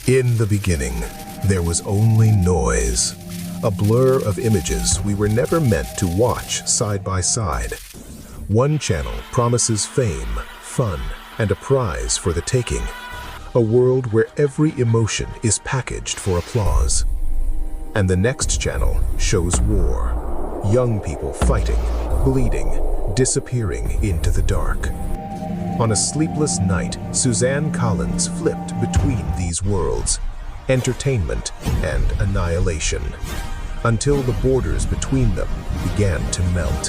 In the beginning, there was only noise, a blur of images we were never meant to watch side by side. One channel promises fame, fun, and a prize for the taking. A world where every emotion is packaged for applause. And the next channel shows war. Young people fighting, bleeding, disappearing into the dark. On a sleepless night, Suzanne Collins flipped between these worlds, entertainment and annihilation, until the borders between them began to melt.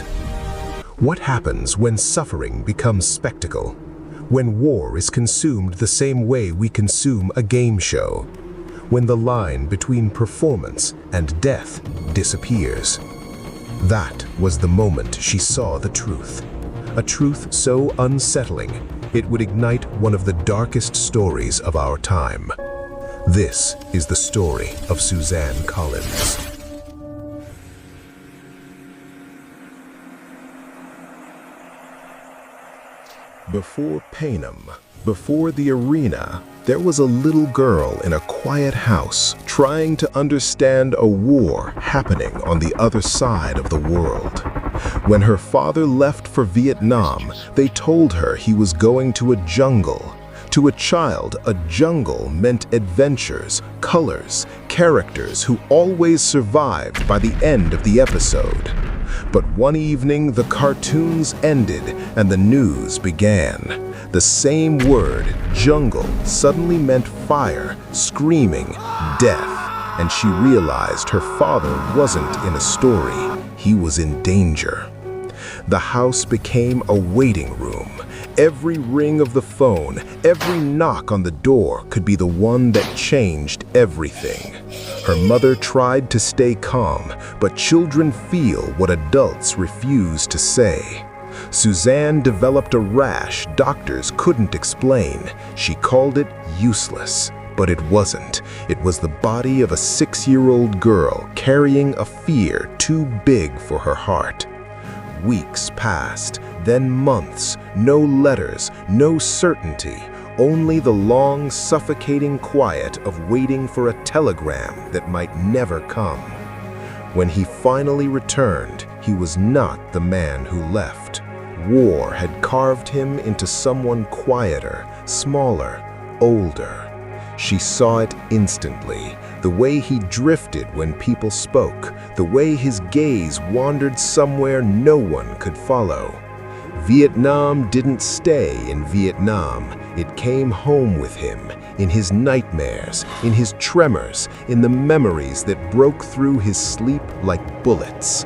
What happens when suffering becomes spectacle? When war is consumed the same way we consume a game show? When the line between performance and death disappears? That was the moment she saw the truth. A truth so unsettling, it would ignite one of the darkest stories of our time. This is the story of Suzanne Collins. Before Panem, before the arena, there was a little girl in a quiet house trying to understand a war happening on the other side of the world. When her father left for Vietnam, they told her he was going to a jungle. To a child, a jungle meant adventures, colors, characters who always survived by the end of the episode. But one evening, the cartoons ended and the news began. The same word, jungle, suddenly meant fire, screaming, death, and she realized her father wasn't in a story. He was in danger. The house became a waiting room. Every ring of the phone, every knock on the door could be the one that changed everything. Her mother tried to stay calm, but children feel what adults refuse to say. Suzanne developed a rash doctors couldn't explain. She called it useless, but it wasn't. It was the body of a 6-year-old girl carrying a fear too big for her heart. Weeks passed, then months, no letters, no certainty, only the long, suffocating quiet of waiting for a telegram that might never come. When he finally returned, he was not the man who left. War had carved him into someone quieter, smaller, older. She saw it instantly, the way he drifted when people spoke, the way his gaze wandered somewhere no one could follow. Vietnam didn't stay in Vietnam. It came home with him, in his nightmares, in his tremors, in the memories that broke through his sleep like bullets.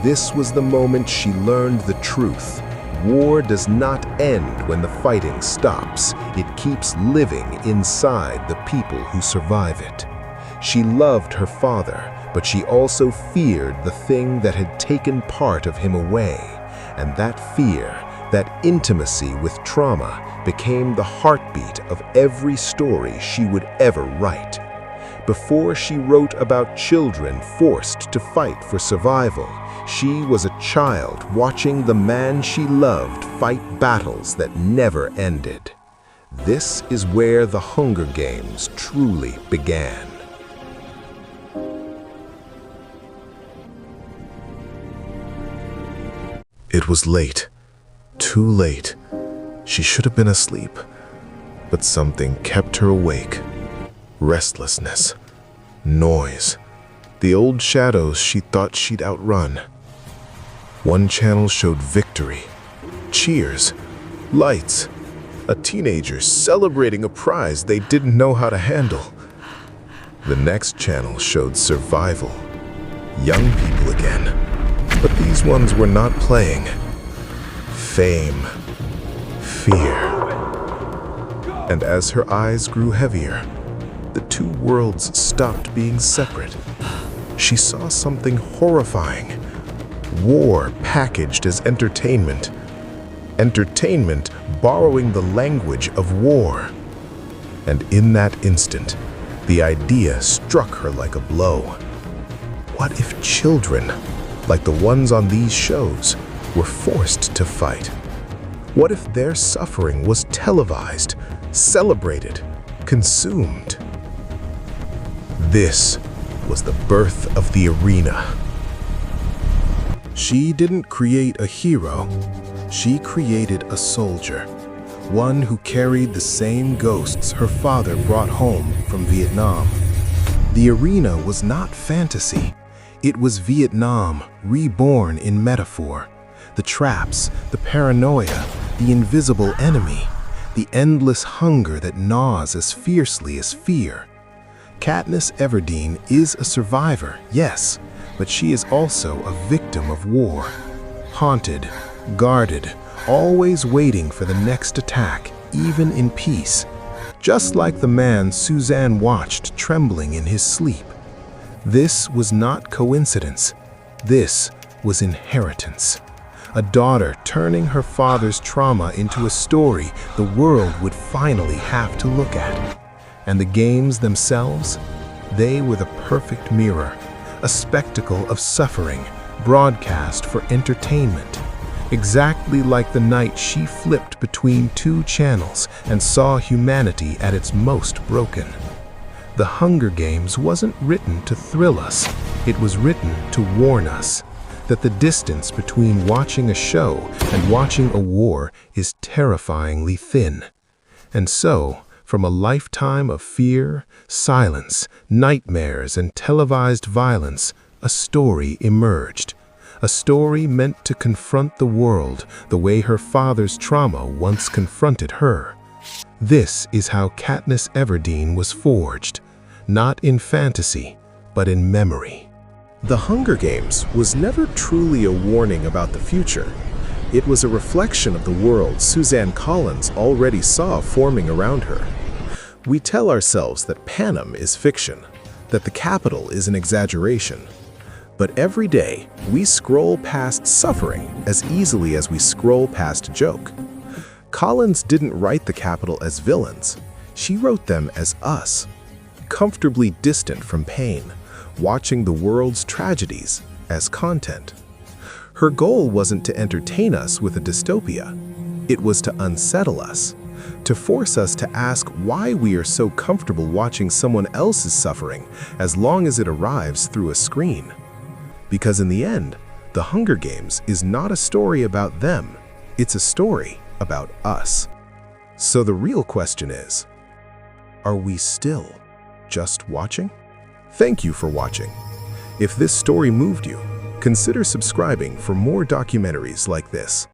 This was the moment she learned the truth. War does not end when the fighting stops. It keeps living inside the people who survive it. She loved her father, but she also feared the thing that had taken part of him away. And that fear, that intimacy with trauma, became the heartbeat of every story she would ever write. Before she wrote about children forced to fight for survival, she was a child watching the man she loved fight battles that never ended. This is where the Hunger Games truly began. It was late, too late. She should have been asleep, but something kept her awake. Restlessness, noise, the old shadows she thought she'd outrun. One channel showed victory, cheers, lights, a teenager celebrating a prize they didn't know how to handle. The next channel showed survival, young people again, but these ones were not playing. Fame, fear. And as her eyes grew heavier, the two worlds stopped being separate. She saw something horrifying. War packaged as entertainment. Entertainment borrowing the language of war. And in that instant, the idea struck her like a blow. What if children, like the ones on these shows, were forced to fight? What if their suffering was televised, celebrated, consumed? This was the birth of the arena. She didn't create a hero. She created a soldier, one who carried the same ghosts her father brought home from Vietnam. The arena was not fantasy. It was Vietnam reborn in metaphor. The traps, the paranoia, the invisible enemy, the endless hunger that gnaws as fiercely as fear. Katniss Everdeen is a survivor, yes, but she is also a victim of war. Haunted, guarded, always waiting for the next attack, even in peace. Just like the man Suzanne watched trembling in his sleep. This was not coincidence. This was inheritance. A daughter turning her father's trauma into a story the world would finally have to look at. And the games themselves, they were the perfect mirror, a spectacle of suffering, broadcast for entertainment. Exactly like the night she flipped between two channels and saw humanity at its most broken. The Hunger Games wasn't written to thrill us, it was written to warn us that the distance between watching a show and watching a war is terrifyingly thin. And so, from a lifetime of fear, silence, nightmares, and televised violence, a story emerged. A story meant to confront the world the way her father's trauma once confronted her. This is how Katniss Everdeen was forged, not in fantasy, but in memory. The Hunger Games was never truly a warning about the future. It was a reflection of the world Suzanne Collins already saw forming around her. We tell ourselves that Panem is fiction, that the capital is an exaggeration. But every day, we scroll past suffering as easily as we scroll past a joke. Collins didn't write the capital as villains. She wrote them as us, comfortably distant from pain, watching the world's tragedies as content. Her goal wasn't to entertain us with a dystopia. It was to unsettle us, to force us to ask why we are so comfortable watching someone else's suffering as long as it arrives through a screen. Because in the end, The Hunger Games is not a story about them, it's a story about us. So the real question is, are we still just watching? Thank you for watching. If this story moved you, consider subscribing for more documentaries like this.